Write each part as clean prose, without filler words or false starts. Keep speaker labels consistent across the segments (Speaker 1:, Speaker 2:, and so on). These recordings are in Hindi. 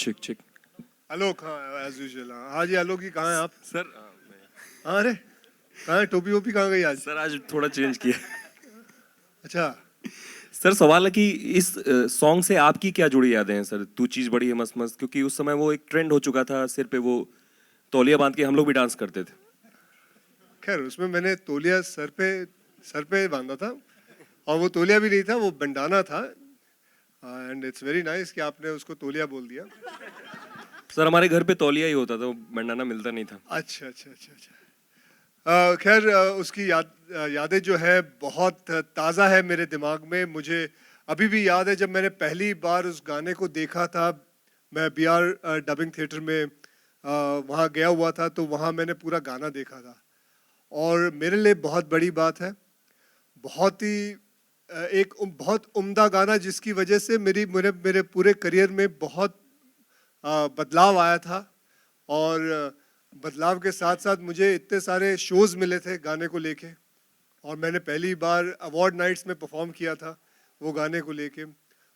Speaker 1: चिक चिक।
Speaker 2: आलोक, हाँ एज यूजुअल। हाँ जी आलोक जी, कहाँ हैं आप?
Speaker 1: सर
Speaker 2: हाँ, अरे कहाँ है? टोपी वोपी कहाँ गई आज?
Speaker 1: सर आज थोड़ा चेंज किया।
Speaker 2: अच्छा,
Speaker 1: सर सवाल है कि इस सॉन्ग से आपकी क्या जुड़ी यादें हैं सर? तू चीज बड़ी है मस्त मस्त, क्योंकि उस समय वो एक ट्रेंड हो चुका था, सिर पे वो तौलिया बांध के हम लोग भी डांस करते थे।
Speaker 2: खैर उसमें मैंने तौलिया सर पे बांधा था, और वो तौलिया भी नहीं था, वो बंडाना था। एंड इट्स वेरी नाइस कि आपने उसको तौलिया बोल दिया।
Speaker 1: सर हमारे घर पे तौलिया ही होता था, वो बंडाना मिलता नहीं था।
Speaker 2: अच्छा अच्छा अच्छा अच्छा। खैर उसकी यादें जो है बहुत ताज़ा है मेरे दिमाग में। मुझे अभी भी याद है जब मैंने पहली बार उस गाने को देखा था। मैं BR डबिंग थिएटर में वहाँ गया हुआ था, तो वहाँ मैंने पूरा गाना देखा था, और मेरे लिए बहुत बड़ी बात है। बहुत ही बहुत उम्दा गाना, जिसकी वजह से मेरे पूरे करियर में बहुत बदलाव आया था। और बदलाव के साथ साथ मुझे इतने सारे शोज मिले थे गाने को लेके, और मैंने पहली बार अवार्ड नाइट्स में परफॉर्म किया था वो गाने को लेके।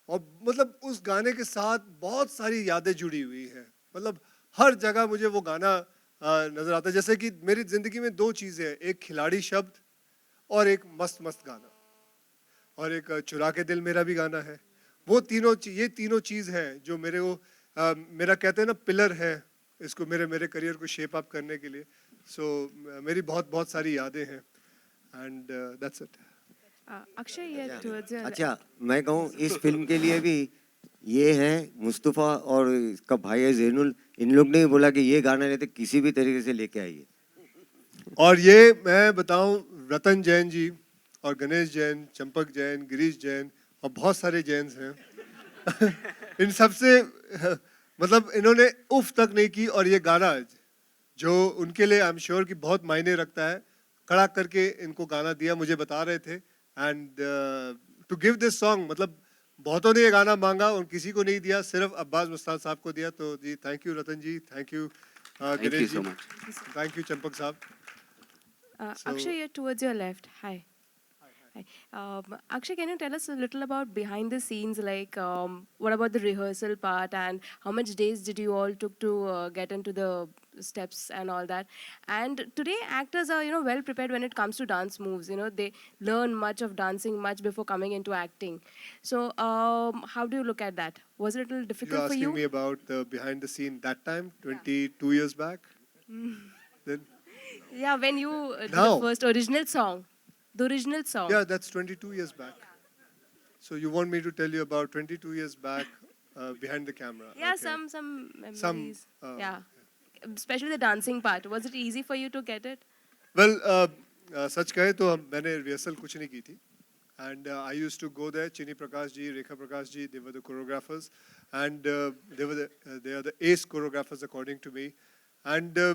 Speaker 2: और मतलब उस गाने के साथ बहुत सारी यादें जुड़ी हुई हैं। मतलब हर जगह मुझे वो गाना नजर आता है। जैसे कि मेरी जिंदगी में दो चीज़ें हैं, एक खिलाड़ी शब्द और एक मस्त मस्त गाना, और एक चुरा के दिल मेरा भी गाना है। ये तीनों चीज़ हैं जो मेरा कहते हैं ना पिलर है इसको, मेरे करियर को शेप अप करने के लिए। सो मेरी बहुत बहुत सारी यादें हैं, एंड दैट्स इट।
Speaker 3: अक्षय, ये towards your
Speaker 4: अच्छा, मैं कहूँ इस फिल्म के लिए भी ये है मुस्तफ़ा और इसका भाई है जैनुल, इन लोग ने भी बोला कि ये गाना लेते किसी भी तरीके से लेके आइए।
Speaker 2: और ये मैं बताऊं, रतन जैन जी और गणेश जैन, चंपक जैन, गिरीश जैन और बहुत सारे जैन्स हैं। इन सब से मतलब इन्होंने उफ तक नहीं की, और ये गाना जो उनके लिए आई एम श्योर कि बहुत मायने रखता है, खड़ा करके इनको गाना दिया। मुझे बता रहे थे, and to give this song, मतलब बहुतों ने ये गाना मांगा और किसी को नहीं दिया, सिर्फ अब्बास मुस्तान साहब को दिया। तो जी thank you Ratan ji, thank you Girish ji, thank you Champak साहब।
Speaker 3: Akshay, you're towards your left. Hi. Hi. Akshay, can you tell us a little about behind the scenes? Like, what about the rehearsal part, and how much days did you all took to get into the steps and all that? And today, actors are well prepared when it comes to dance moves. They learn much of dancing much before coming into acting. So, how do you look at that? Was it a little
Speaker 2: You're
Speaker 3: difficult for
Speaker 2: asking
Speaker 3: you?
Speaker 2: me about the behind the scene that time, 22 years back? Then,
Speaker 3: Yeah, when you did
Speaker 2: Now?
Speaker 3: the first original song, the original song.
Speaker 2: yeah, that's 22 years back. So you want me to tell you about 22 years back behind the camera?
Speaker 3: Yeah,
Speaker 2: Okay.
Speaker 3: some memories.
Speaker 2: uh,
Speaker 3: Yeah, especially the dancing part. Was it easy for you to get it?
Speaker 2: Well, सच कहे तो मैंने रिहर्सल कुछ नहीं की थी, and I used to go there. Chini Prakash ji, Rekha Prakash ji, they were the choreographers, and they are the ace choreographers according to me. And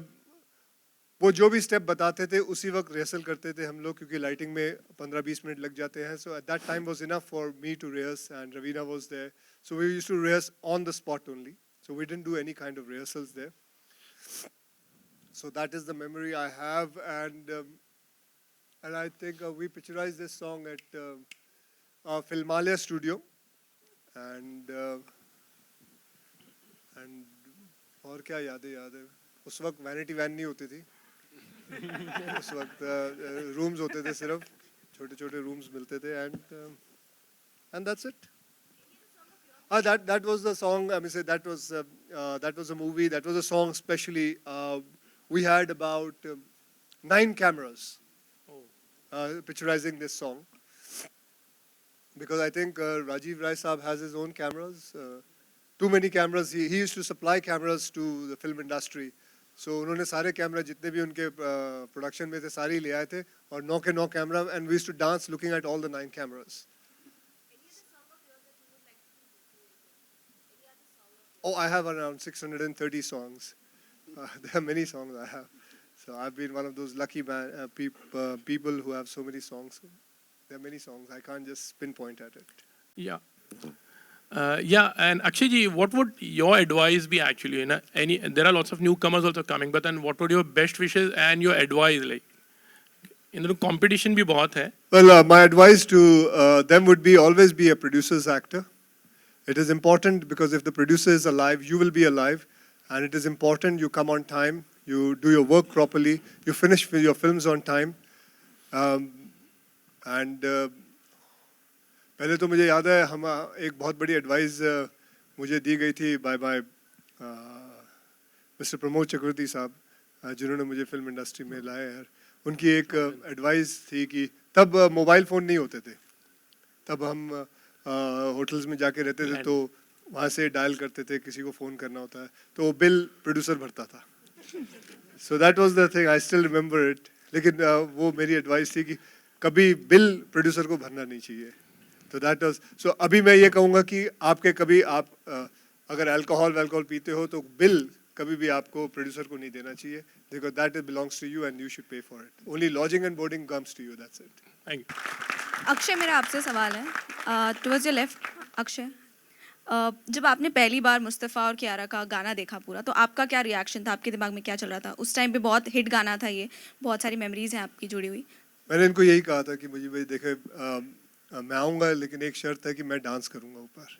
Speaker 2: वो जो भी स्टेप बताते थे उसी वक्त रिहर्सल करते थे हम लोग, क्योंकि लाइटिंग में 15-20 मिनट लग जाते हैं. So at that time was enough for me to rehearse, and Raveena was there, so we used to rehearse on the spot only. So we didn't do any kind of rehearsals there. So that is the memory I have, and I think we picturized this song at Filmalia studio, and और क्या याद है. उस वक्त वैनिटी वैन नहीं होती थी. उस वक्त रूम्स होते थे, सिर्फ छोटे छोटे रूम्स मिलते थे, and that's it. That was the song. I mean, say that was a movie. That was a song. Especially, we had about 9 cameras picturizing this song, because I think Rajiv Rai Saab has his own cameras. Too many cameras. He used to supply cameras to the film industry. So उन्होंने सारे कैमरा जितने भी उनके प्रोडक्शन में थे सारे ही ले आए थे, और 9 के 9 camera, and we used to dance looking at all the 9 cameras. Oh, I have around 630 songs. There are many songs I have. So I've been one of those lucky people who have so many songs. There are many songs. I can't just pinpoint at it.
Speaker 5: Yeah. Yeah, and Akshay ji, what would your advice be actually? There are lots of newcomers also coming, but then what would your best wishes and your advice like? Competition भी बहुत है.
Speaker 2: Well, my advice to them would be always be a producer's actor. It is important because if the producer is alive, you will be alive, and it is important you come on time, you do your work properly, you finish your films on time. पहले तो मुझे याद है हम एक बहुत बड़ी एडवाइस मुझे दी गई थी बाय मिस्टर प्रमोद चक्रवर्ती साहब, जिन्होंने मुझे फिल्म इंडस्ट्री में लाया यार. उनकी एक एडवाइस थी कि तब मोबाइल फ़ोन नहीं होते थे, तब हम होटल्स में जाके रहते थे तो वहाँ से डायल करते थे, किसी को फ़ोन करना होता है तो वो बिल प्रोड्यूसर भरता था. So that was the thing, I still remember it. लेकिन वो मेरी एडवाइस थी कि कभी बिल प्रोड्यूसर को भरना नहीं चाहिए. तो दैट वाज सो. अभी मैं ये कहूँगा कि आपके कभी आप अगर अल्कोहल पीते हो तो बिल कभी भी आपको प्रोड्यूसर को नहीं देना चाहिए, because that is belongs to you and you should pay for it. Only lodging and boarding comes to you, that's it.
Speaker 5: Thank you.
Speaker 6: Akshay, मेरा आपसे सवाल है टुवर्ड्स योर लेफ्ट. अक्षय, जब आपने पहली बार मुस्तफ़ा और कियारा का गाना देखा पूरा, तो आपका क्या रिएक्शन था? आपके दिमाग में क्या चल रहा था उस टाइम पे? बहुत हिट गाना था ये, बहुत सारी मेमोरीज हैं आपकी जुड़ी हुई.
Speaker 2: मैंने इनको यही कहा था कि मुझे भाई देखे मैं आऊँगा लेकिन एक शर्त है कि मैं डांस करूँगा ऊपर.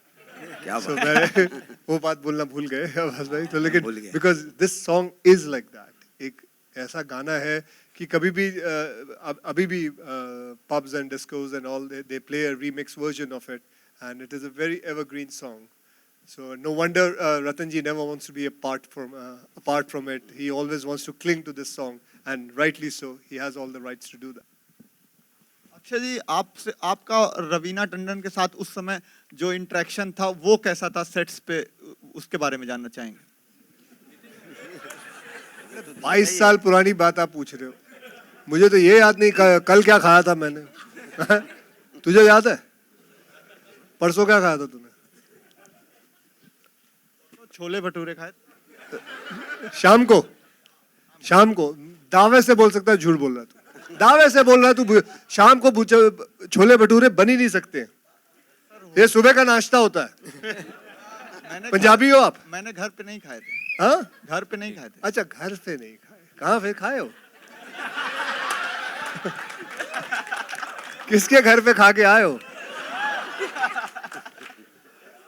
Speaker 4: क्या
Speaker 2: So
Speaker 4: बात.
Speaker 2: मैं वो बात बोलना भूल गए आवाज भाई. तो लेकिन
Speaker 4: भूल गए.
Speaker 2: Because this song is like that, एक ऐसा गाना है कि कभी भी अभी भी pubs and discos and all they play a remix version of it, and it is a very evergreen song. So no wonder Ratanji never wants to be apart from it. He always wants to cling to this song, and rightly so. He has all the rights to do that.
Speaker 7: Akshay जी, आपका रवीना टंडन के साथ उस समय जो इंटरेक्शन था वो कैसा था सेट्स पे, उसके बारे में जानना चाहेंगे.
Speaker 2: 22 साल पुरानी बात आप पूछ रहे हो. मुझे तो ये याद नहीं कल क्या खाया था मैंने. तुझे याद है परसों क्या खाया था तूने?
Speaker 7: छोले भटूरे खाए.
Speaker 2: शाम को दावे से बोल सकता है झूठ बोल रहा है तू. दावे से बोल रहा है तू. शाम को छोले भटूरे बन ही नहीं सकते. ये सुबह का नाश्ता होता है. पंजाबी हो आप?
Speaker 7: मैंने घर पे नहीं खाए थे.
Speaker 2: हाँ,
Speaker 7: घर पे नहीं खाए थे.
Speaker 2: अच्छा, घर पे नहीं खाए. कहाँ फिर खाए हो? किसके घर पे खा के आए हो?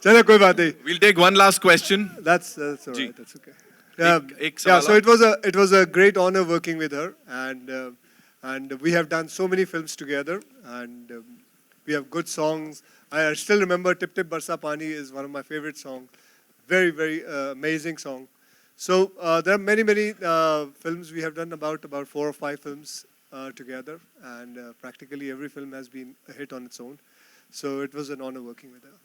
Speaker 2: चलो कोई बात नहीं.
Speaker 8: We'll take one last question.
Speaker 2: That's all
Speaker 8: ji.
Speaker 2: right. That's okay. Yeah,
Speaker 8: एक
Speaker 2: yeah.
Speaker 8: सवाल
Speaker 2: So
Speaker 8: और.
Speaker 2: it was a great honor working with her, and we have done so many films together, and we have good songs. I still remember "Tip Tip Barsa Pani" is one of my favorite songs. Very amazing song. So there are many films we have done, about 4 or 5 films together, and practically every film has been a hit on its own. So it was an honor working with her.